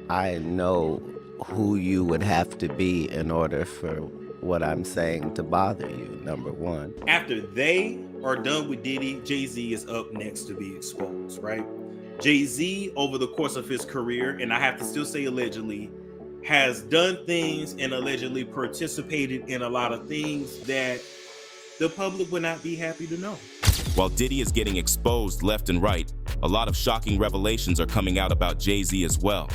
I know who you would have to be in order for what I'm saying to bother you, number one. After they are done with Diddy, Jay-Z is up next to be exposed, right? Jay-Z, over the course of his career, and I have to still say allegedly, has done things and allegedly participated in a lot of things that the public would not be happy to know. While Diddy is getting exposed left and right, a lot of shocking revelations are coming out about Jay-Z as well.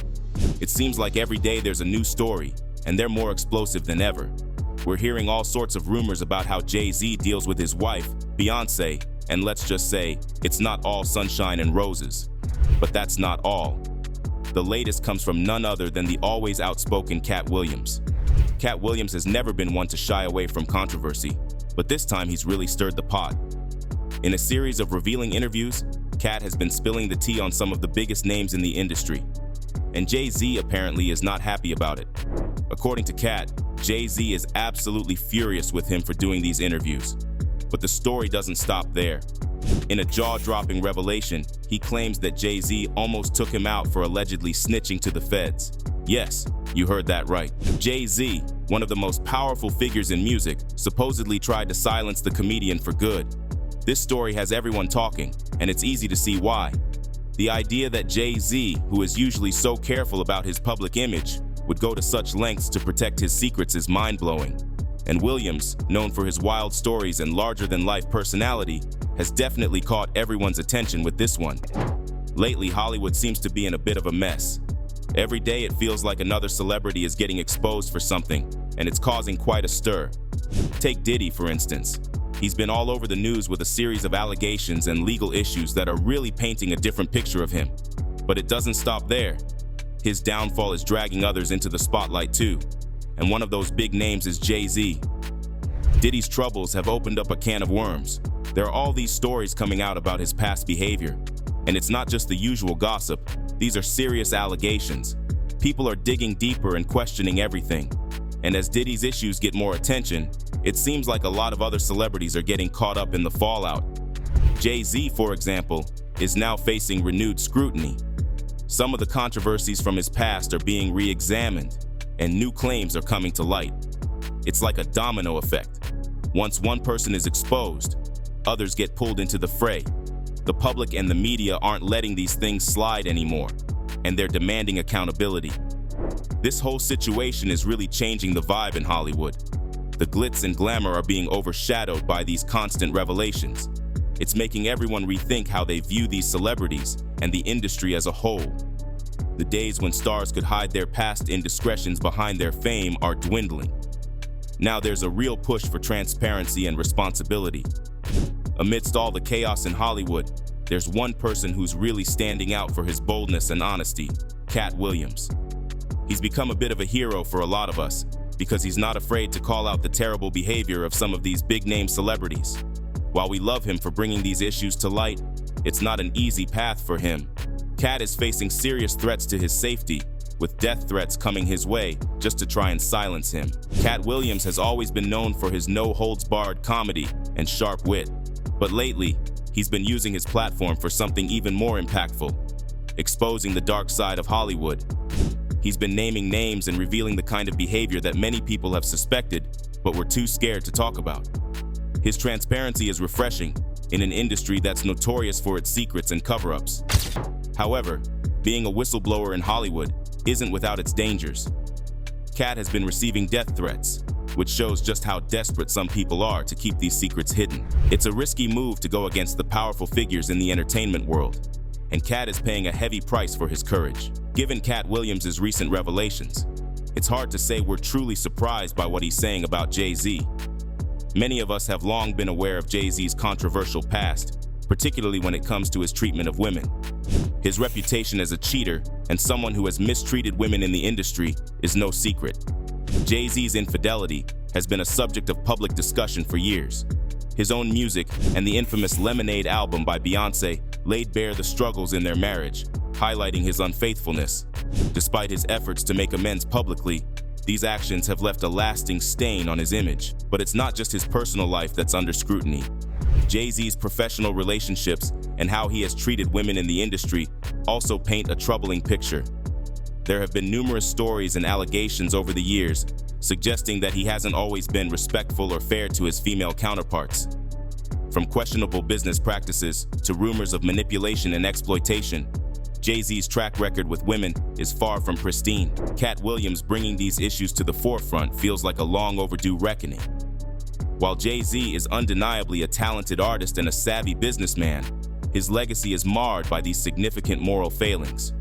It seems like every day there's a new story, and they're more explosive than ever. We're hearing all sorts of rumors about how Jay-Z deals with his wife, Beyoncé, and let's just say, it's not all sunshine and roses. But that's not all. The latest comes from none other than the always outspoken Katt Williams. Katt Williams has never been one to shy away from controversy, but this time he's really stirred the pot. In a series of revealing interviews, Katt has been spilling the tea on some of the biggest names in the industry. And Jay-Z apparently is not happy about it. According to Katt, Jay-Z is absolutely furious with him for doing these interviews. But the story doesn't stop there. In a jaw-dropping revelation, he claims that Jay-Z almost took him out for allegedly snitching to the feds. Yes, you heard that right. Jay-Z, one of the most powerful figures in music, supposedly tried to silence the comedian for good. This story has everyone talking, and it's easy to see why. The idea that Jay-Z, who is usually so careful about his public image, would go to such lengths to protect his secrets is mind-blowing. And Williams, known for his wild stories and larger-than-life personality, has definitely caught everyone's attention with this one. Lately, Hollywood seems to be in a bit of a mess. Every day it feels like another celebrity is getting exposed for something, and it's causing quite a stir. Take Diddy, for instance. He's been all over the news with a series of allegations and legal issues that are really painting a different picture of him. But it doesn't stop there. His downfall is dragging others into the spotlight too, and one of those big names is Jay-Z. Diddy's troubles have opened up a can of worms. There are all these stories coming out about his past behavior, and it's not just the usual gossip. These are serious allegations. People are digging deeper and questioning everything. And as Diddy's issues get more attention, it seems like a lot of other celebrities are getting caught up in the fallout. Jay-Z, for example, is now facing renewed scrutiny. Some of the controversies from his past are being re-examined, and new claims are coming to light. It's like a domino effect. Once one person is exposed, others get pulled into the fray. The public and the media aren't letting these things slide anymore, and they're demanding accountability. This whole situation is really changing the vibe in Hollywood. The glitz and glamour are being overshadowed by these constant revelations. It's making everyone rethink how they view these celebrities and the industry as a whole. The days when stars could hide their past indiscretions behind their fame are dwindling. Now there's a real push for transparency and responsibility. Amidst all the chaos in Hollywood, there's one person who's really standing out for his boldness and honesty: Katt Williams. He's become a bit of a hero for a lot of us because he's not afraid to call out the terrible behavior of some of these big-name celebrities. While we love him for bringing these issues to light, it's not an easy path for him. Katt is facing serious threats to his safety, with death threats coming his way just to try and silence him. Katt Williams has always been known for his no-holds-barred comedy and sharp wit, but lately, he's been using his platform for something even more impactful: exposing the dark side of Hollywood. He's been naming names and revealing the kind of behavior that many people have suspected, but were too scared to talk about. His transparency is refreshing in an industry that's notorious for its secrets and cover-ups. However, being a whistleblower in Hollywood isn't without its dangers. Katt has been receiving death threats, which shows just how desperate some people are to keep these secrets hidden. It's a risky move to go against the powerful figures in the entertainment world, and Katt is paying a heavy price for his courage. Given Katt Williams' recent revelations, it's hard to say we're truly surprised by what he's saying about Jay-Z. Many of us have long been aware of Jay-Z's controversial past, particularly when it comes to his treatment of women. His reputation as a cheater and someone who has mistreated women in the industry is no secret. Jay-Z's infidelity has been a subject of public discussion for years. His own music and the infamous Lemonade album by Beyoncé laid bare the struggles in their marriage, highlighting his unfaithfulness. Despite his efforts to make amends publicly, these actions have left a lasting stain on his image. But it's not just his personal life that's under scrutiny. Jay-Z's professional relationships and how he has treated women in the industry also paint a troubling picture. There have been numerous stories and allegations over the years suggesting that he hasn't always been respectful or fair to his female counterparts. From questionable business practices to rumors of manipulation and exploitation, Jay-Z's track record with women is far from pristine. Katt Williams bringing these issues to the forefront feels like a long overdue reckoning. While Jay-Z is undeniably a talented artist and a savvy businessman, his legacy is marred by these significant moral failings.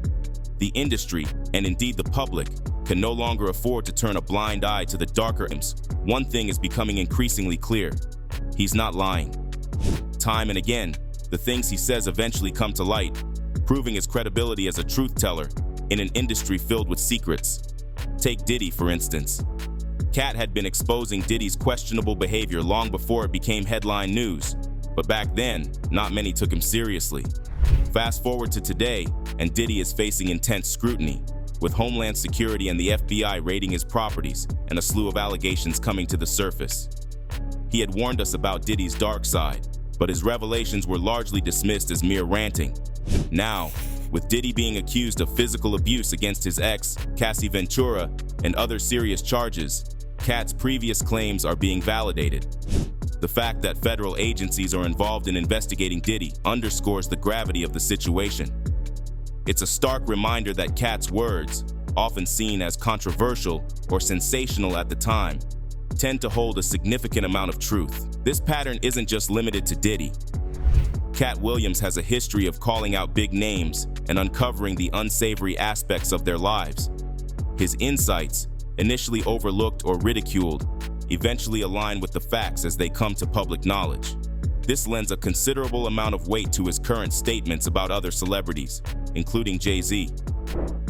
The industry, and indeed the public, can no longer afford to turn a blind eye to the darker aims. One thing is becoming increasingly clear: he's not lying. Time and again, the things he says eventually come to light, proving his credibility as a truth teller in an industry filled with secrets. Take Diddy, for instance. Katt had been exposing Diddy's questionable behavior long before it became headline news, but back then, not many took him seriously. Fast forward to today, and Diddy is facing intense scrutiny, with Homeland Security and the FBI raiding his properties and a slew of allegations coming to the surface. He had warned us about Diddy's dark side, but his revelations were largely dismissed as mere ranting. Now, with Diddy being accused of physical abuse against his ex, Cassie Ventura, and other serious charges, Katt's previous claims are being validated. The fact that federal agencies are involved in investigating Diddy underscores the gravity of the situation. It's a stark reminder that Katt's words, often seen as controversial or sensational at the time, tend to hold a significant amount of truth. This pattern isn't just limited to Diddy. Katt Williams has a history of calling out big names and uncovering the unsavory aspects of their lives. His insights, initially overlooked or ridiculed, eventually align with the facts as they come to public knowledge. This lends a considerable amount of weight to his current statements about other celebrities, including Jay-Z.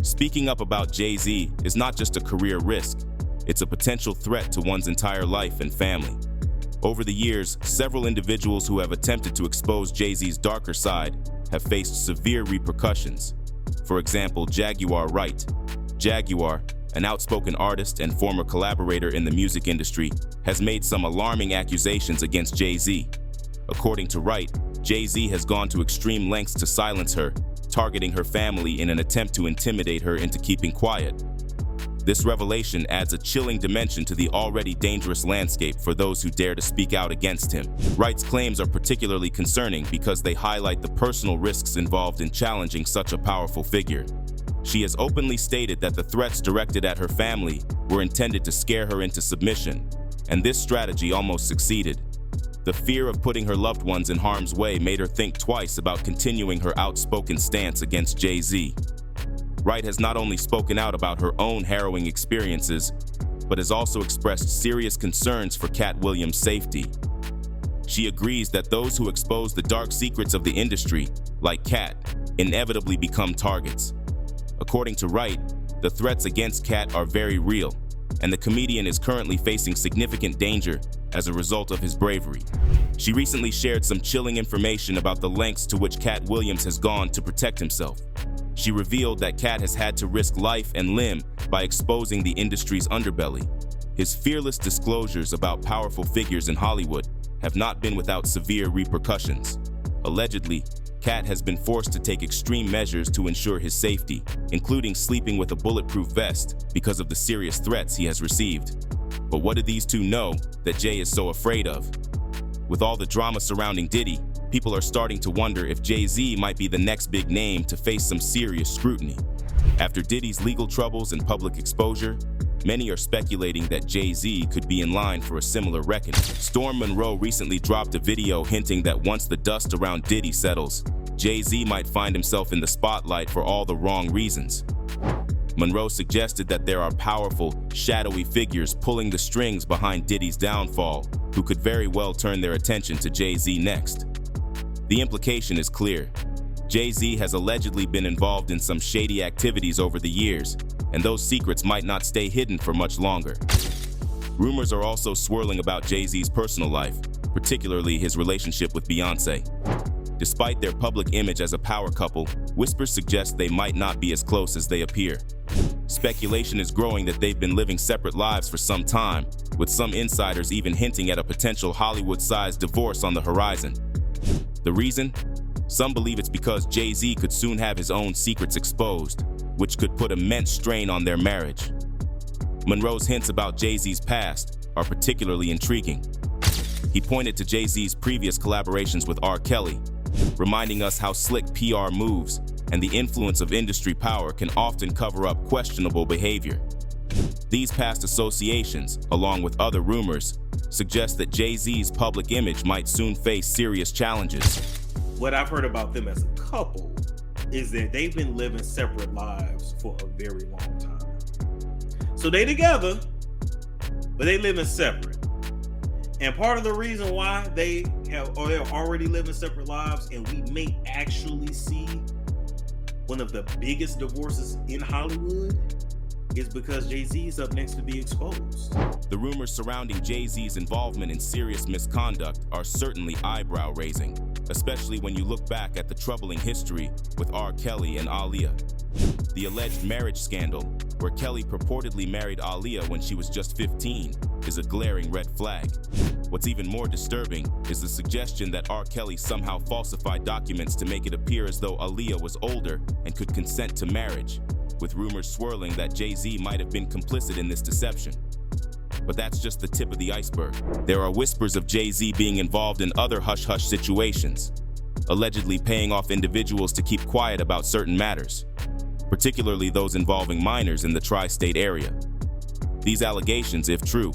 Speaking up about Jay-Z is not just a career risk, it's a potential threat to one's entire life and family. Over the years, several individuals who have attempted to expose Jay-Z's darker side have faced severe repercussions. For example, Jaguar Wright. Jaguar, an outspoken artist and former collaborator in the music industry, has made some alarming accusations against Jay-Z. According to Wright, Jay-Z has gone to extreme lengths to silence her, targeting her family in an attempt to intimidate her into keeping quiet. This revelation adds a chilling dimension to the already dangerous landscape for those who dare to speak out against him. Wright's claims are particularly concerning because they highlight the personal risks involved in challenging such a powerful figure. She has openly stated that the threats directed at her family were intended to scare her into submission, and this strategy almost succeeded. The fear of putting her loved ones in harm's way made her think twice about continuing her outspoken stance against Jay-Z. Wright has not only spoken out about her own harrowing experiences, but has also expressed serious concerns for Katt Williams' safety. She agrees that those who expose the dark secrets of the industry, like Katt, inevitably become targets. According to Wright, the threats against Katt are very real, and the comedian is currently facing significant danger as a result of his bravery. She recently shared some chilling information about the lengths to which Katt Williams has gone to protect himself. She revealed that Katt has had to risk life and limb by exposing the industry's underbelly. His fearless disclosures about powerful figures in Hollywood have not been without severe repercussions. Allegedly, Katt has been forced to take extreme measures to ensure his safety, including sleeping with a bulletproof vest because of the serious threats he has received. But what do these two know that Jay is so afraid of? With all the drama surrounding Diddy, people are starting to wonder if Jay-Z might be the next big name to face some serious scrutiny. After Diddy's legal troubles and public exposure, many are speculating that Jay-Z could be in line for a similar reckoning. Storm Monroe recently dropped a video hinting that once the dust around Diddy settles, Jay-Z might find himself in the spotlight for all the wrong reasons. Monroe suggested that there are powerful, shadowy figures pulling the strings behind Diddy's downfall, who could very well turn their attention to Jay-Z next. The implication is clear. Jay-Z has allegedly been involved in some shady activities over the years, and those secrets might not stay hidden for much longer. Rumors are also swirling about Jay-Z's personal life, particularly his relationship with Beyoncé. Despite their public image as a power couple, whispers suggest they might not be as close as they appear. Speculation is growing that they've been living separate lives for some time, with some insiders even hinting at a potential Hollywood-sized divorce on the horizon. The reason? Some believe it's because Jay-Z could soon have his own secrets exposed, which could put immense strain on their marriage. Monroe's hints about Jay-Z's past are particularly intriguing. He pointed to Jay-Z's previous collaborations with R. Kelly, reminding us how slick PR moves and the influence of industry power can often cover up questionable behavior. These past associations, along with other rumors, suggest that Jay-Z's public image might soon face serious challenges. What I've heard about them as a couple is that they've been living separate lives for a very long time. So they together, but they living separate. And part of the reason why they're already living separate lives, and we may actually see one of the biggest divorces in Hollywood, is because Jay-Z is up next to be exposed. The rumors surrounding Jay-Z's involvement in serious misconduct are certainly eyebrow-raising, especially when you look back at the troubling history with R. Kelly and Aaliyah. The alleged marriage scandal, where Kelly purportedly married Aaliyah when she was just 15, is a glaring red flag. What's even more disturbing is the suggestion that R. Kelly somehow falsified documents to make it appear as though Aaliyah was older and could consent to marriage, with rumors swirling that Jay-Z might have been complicit in this deception. But that's just the tip of the iceberg. There are whispers of Jay-Z being involved in other hush-hush situations, allegedly paying off individuals to keep quiet about certain matters, particularly those involving minors in the tri-state area. These allegations, if true,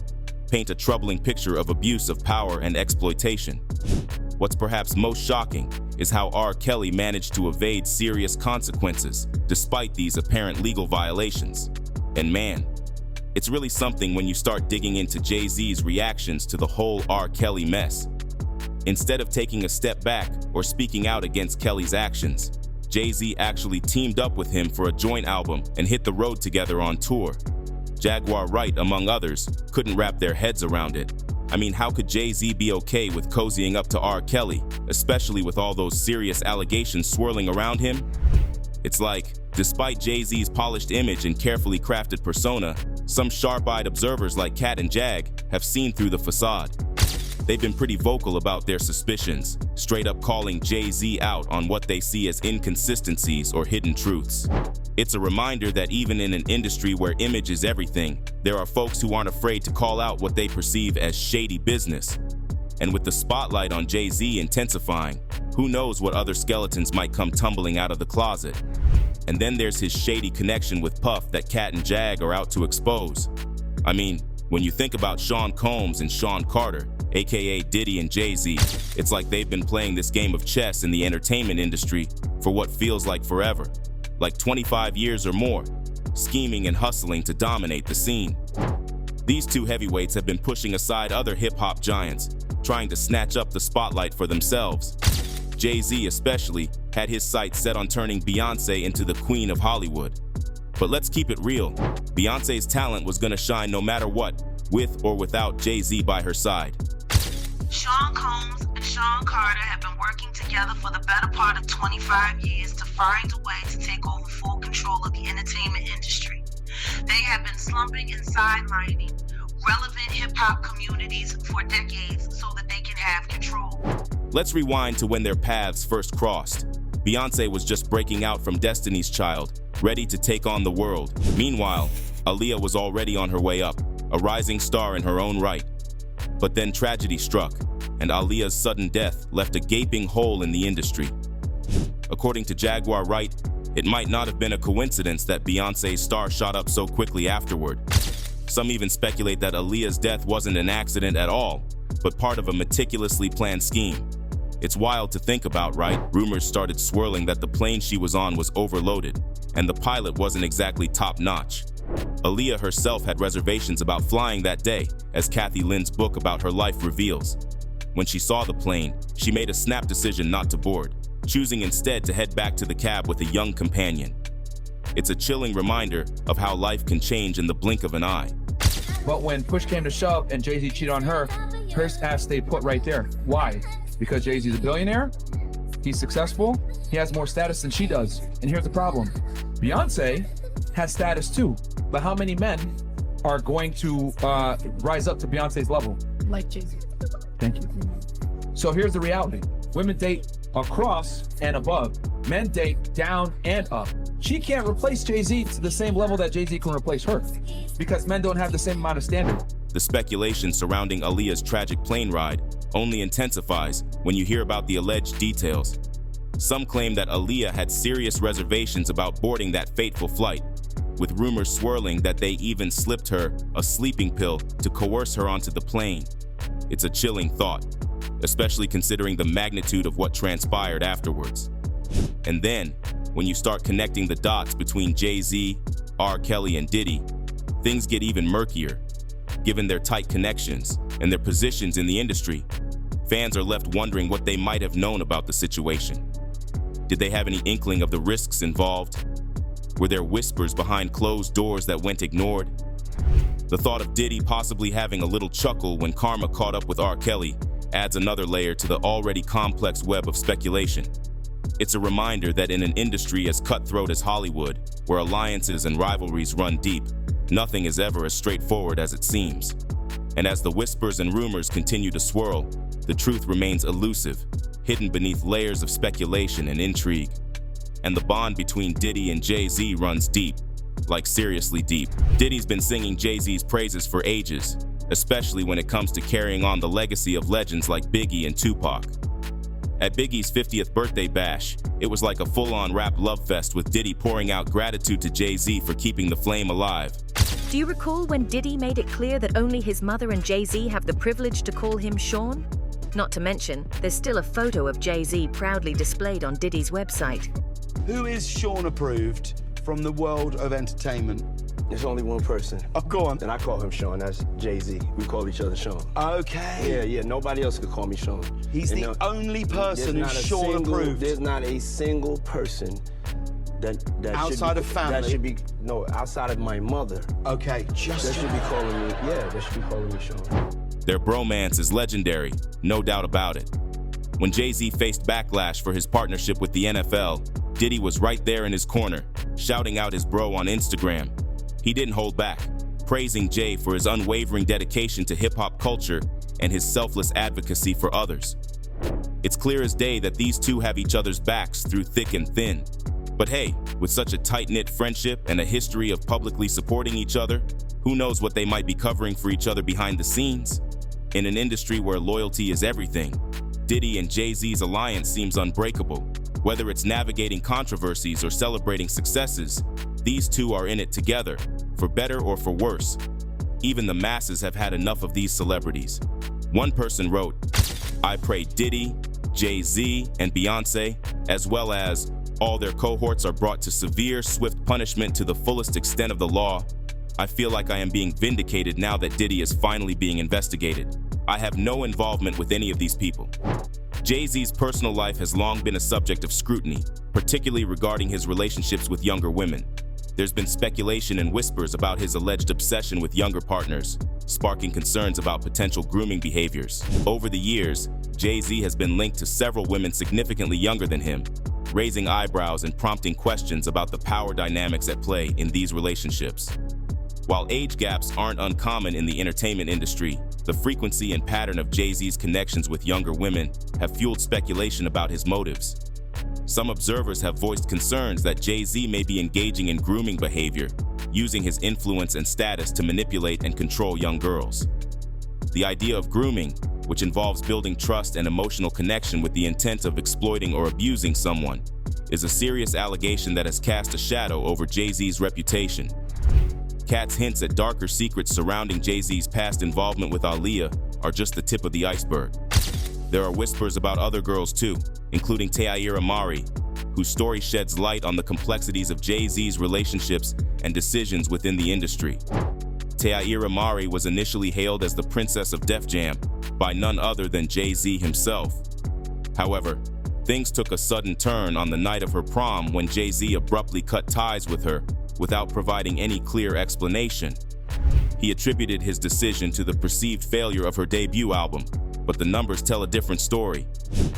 paint a troubling picture of abuse of power and exploitation. What's perhaps most shocking is how R. Kelly managed to evade serious consequences despite these apparent legal violations. And man, it's really something when you start digging into Jay-Z's reactions to the whole R. Kelly mess. Instead of taking a step back or speaking out against Kelly's actions, Jay-Z actually teamed up with him for a joint album and hit the road together on tour. Jaguar Wright, among others, couldn't wrap their heads around it. I mean, how could Jay-Z be okay with cozying up to R. Kelly, especially with all those serious allegations swirling around him? It's like, despite Jay-Z's polished image and carefully crafted persona, some sharp-eyed observers like Katt and Jag have seen through the facade. They've been pretty vocal about their suspicions, straight up calling Jay-Z out on what they see as inconsistencies or hidden truths. It's a reminder that even in an industry where image is everything, there are folks who aren't afraid to call out what they perceive as shady business. And with the spotlight on Jay-Z intensifying, who knows what other skeletons might come tumbling out of the closet. And then there's his shady connection with Puff that Katt and Jag are out to expose. I mean, when you think about Sean Combs and Sean Carter, aka Diddy and Jay-Z, it's like they've been playing this game of chess in the entertainment industry for what feels like forever, like 25 years or more, scheming and hustling to dominate the scene. These two heavyweights have been pushing aside other hip-hop giants, trying to snatch up the spotlight for themselves. Jay-Z especially had his sights set on turning Beyoncé into the queen of Hollywood. But let's keep it real. Beyoncé's talent was gonna shine no matter what, with or without Jay-Z by her side. Sean Combs and Sean Carter have been working together for the better part of 25 years to find a way to take over full control of the entertainment industry. They have been slumping and sidelining relevant hip-hop communities for decades so that they can have control. Let's rewind to when their paths first crossed. Beyoncé was just breaking out from Destiny's Child, ready to take on the world. Meanwhile, Aaliyah was already on her way up, a rising star in her own right. But then tragedy struck, and Aaliyah's sudden death left a gaping hole in the industry. According to Jaguar Wright, it might not have been a coincidence that Beyoncé's star shot up so quickly afterward. Some even speculate that Aaliyah's death wasn't an accident at all, but part of a meticulously planned scheme. It's wild to think about, right? Rumors started swirling that the plane she was on was overloaded, and the pilot wasn't exactly top-notch. Aaliyah herself had reservations about flying that day, as Kathy Lynn's book about her life reveals. When she saw the plane, she made a snap decision not to board, choosing instead to head back to the cab with a young companion. It's a chilling reminder of how life can change in the blink of an eye. But when push came to shove and Jay-Z cheated on her, her ass stayed put right there. Why? Because Jay-Z's a billionaire, he's successful, he has more status than she does. And here's the problem. Beyonce has status too, but how many men are going to rise up to Beyonce's level? Like Jay-Z. Thank you. So here's the reality. Women date across and above. Men date down and up. She can't replace Jay-Z to the same level that Jay-Z can replace her, because men don't have the same amount of standard. The speculation surrounding Aaliyah's tragic plane ride only intensifies when you hear about the alleged details. Some claim that Aaliyah had serious reservations about boarding that fateful flight, with rumors swirling that they even slipped her a sleeping pill to coerce her onto the plane. It's a chilling thought, especially considering the magnitude of what transpired afterwards. And then, when you start connecting the dots between Jay-Z, R. Kelly, and Diddy, things get even murkier. Given their tight connections and their positions in the industry, fans are left wondering what they might have known about the situation. Did they have any inkling of the risks involved? Were there whispers behind closed doors that went ignored? The thought of Diddy possibly having a little chuckle when karma caught up with R. Kelly adds another layer to the already complex web of speculation. It's a reminder that in an industry as cutthroat as Hollywood, where alliances and rivalries run deep, nothing is ever as straightforward as it seems. And as the whispers and rumors continue to swirl, the truth remains elusive, hidden beneath layers of speculation and intrigue. And the bond between Diddy and Jay-Z runs deep, like seriously deep. Diddy's been singing Jay-Z's praises for ages, especially when it comes to carrying on the legacy of legends like Biggie and Tupac. At Biggie's 50th birthday bash, it was like a full-on rap love fest with Diddy pouring out gratitude to Jay-Z for keeping the flame alive. Do you recall when Diddy made it clear that only his mother and Jay-Z have the privilege to call him Sean? Not to mention, there's still a photo of Jay-Z proudly displayed on Diddy's website. Who is Sean approved from the world of entertainment? There's only one person. Oh, go on. And I call him Sean. That's Jay-Z. We call each other Sean. Okay. Yeah. Nobody else could call me Sean. He's the only person who's Sean approved. There's not a single person that outside of family. That should be outside of my mother. Okay, That should be calling me. Yeah, that should be calling me Sean. Their bromance is legendary, no doubt about it. When Jay-Z faced backlash for his partnership with the NFL, Diddy was right there in his corner, shouting out his bro on Instagram. He didn't hold back, praising Jay for his unwavering dedication to hip-hop culture and his selfless advocacy for others. It's clear as day that these two have each other's backs through thick and thin. But hey, with such a tight-knit friendship and a history of publicly supporting each other, who knows what they might be covering for each other behind the scenes? In an industry where loyalty is everything, Diddy and Jay-Z's alliance seems unbreakable. Whether it's navigating controversies or celebrating successes, these two are in it together, for better or for worse. Even the masses have had enough of these celebrities. One person wrote, "I pray Diddy, Jay-Z, and Beyoncé, as well as all their cohorts are brought to severe, swift punishment to the fullest extent of the law. I feel like I am being vindicated now that Diddy is finally being investigated. I have no involvement with any of these people." Jay-Z's personal life has long been a subject of scrutiny, particularly regarding his relationships with younger women. There's been speculation and whispers about his alleged obsession with younger partners, sparking concerns about potential grooming behaviors. Over the years, Jay-Z has been linked to several women significantly younger than him, raising eyebrows and prompting questions about the power dynamics at play in these relationships. While age gaps aren't uncommon in the entertainment industry, the frequency and pattern of Jay-Z's connections with younger women have fueled speculation about his motives. Some observers have voiced concerns that Jay-Z may be engaging in grooming behavior, using his influence and status to manipulate and control young girls. The idea of grooming, which involves building trust and emotional connection with the intent of exploiting or abusing someone, is a serious allegation that has cast a shadow over Jay-Z's reputation. Katt's hints at darker secrets surrounding Jay-Z's past involvement with Aaliyah are just the tip of the iceberg. There are whispers about other girls too, including Taylor Amari, whose story sheds light on the complexities of Jay-Z's relationships and decisions within the industry. Taylor Amari was initially hailed as the Princess of Def Jam by none other than Jay-Z himself. However, things took a sudden turn on the night of her prom when Jay-Z abruptly cut ties with her without providing any clear explanation. He attributed his decision to the perceived failure of her debut album, but the numbers tell a different story,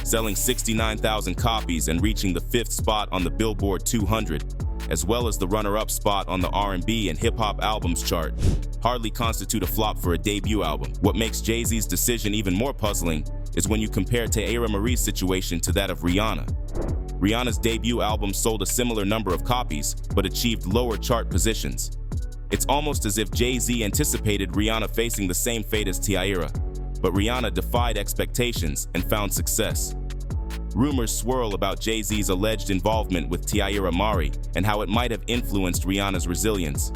selling 69,000 copies and reaching the 5th spot on the Billboard 200, as well as the runner-up spot on the R&B and hip-hop albums chart, hardly constitute a flop for a debut album. What makes Jay-Z's decision even more puzzling is when you compare Taylor Marie's situation to that of Rihanna. Rihanna's debut album sold a similar number of copies, but achieved lower chart positions. It's almost as if Jay-Z anticipated Rihanna facing the same fate as Tiara, but Rihanna defied expectations and found success. Rumors swirl about Jay-Z's alleged involvement with Tiara Mari and how it might have influenced Rihanna's resilience.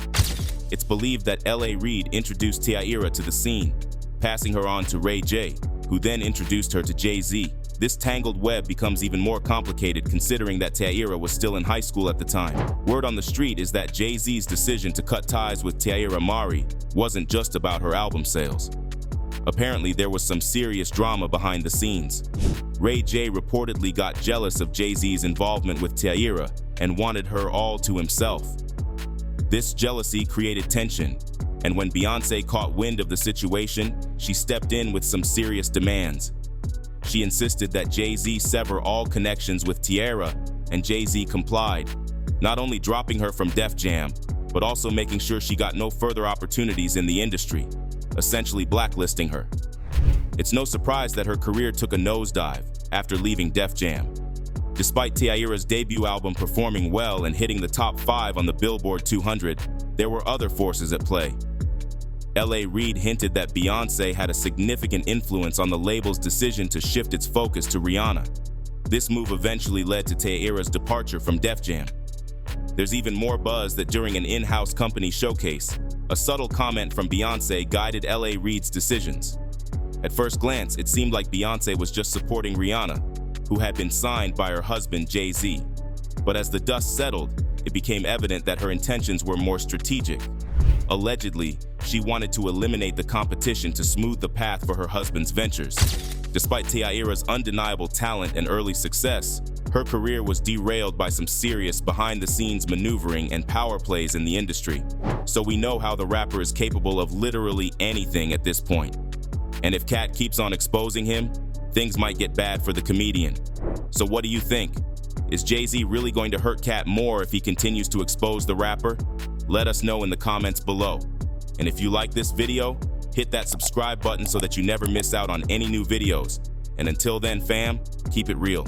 It's believed that L.A. Reid introduced Tiara to the scene, passing her on to Ray J, who then introduced her to Jay-Z. This tangled web becomes even more complicated considering that Tiara was still in high school at the time. Word on the street is that Jay-Z's decision to cut ties with Tiara Mari wasn't just about her album sales. Apparently, there was some serious drama behind the scenes. Ray J reportedly got jealous of Jay-Z's involvement with Tiara and wanted her all to himself. This jealousy created tension, and when Beyoncé caught wind of the situation, she stepped in with some serious demands. She insisted that Jay-Z sever all connections with Tiara, and Jay-Z complied, not only dropping her from Def Jam, but also making sure she got no further opportunities in the industry, essentially blacklisting her. It's no surprise that her career took a nosedive after leaving Def Jam. Despite Tiara's debut album performing well and hitting the top 5 on the Billboard 200, there were other forces at play. L.A. Reid hinted that Beyoncé had a significant influence on the label's decision to shift its focus to Rihanna. This move eventually led to Tiara's departure from Def Jam. There's even more buzz that during an in-house company showcase, a subtle comment from Beyoncé guided L.A. Reid's decisions. At first glance, it seemed like Beyoncé was just supporting Rihanna, who had been signed by her husband Jay-Z. But as the dust settled, it became evident that her intentions were more strategic. Allegedly, she wanted to eliminate the competition to smooth the path for her husband's ventures. Despite Tiara's undeniable talent and early success, her career was derailed by some serious behind-the-scenes maneuvering and power plays in the industry. So we know how the rapper is capable of literally anything at this point. And if Katt keeps on exposing him, things might get bad for the comedian. So what do you think? Is Jay-Z really going to hurt Katt more if he continues to expose the rapper? Let us know in the comments below. And if you like this video, hit that subscribe button so that you never miss out on any new videos. And until then, fam, keep it real.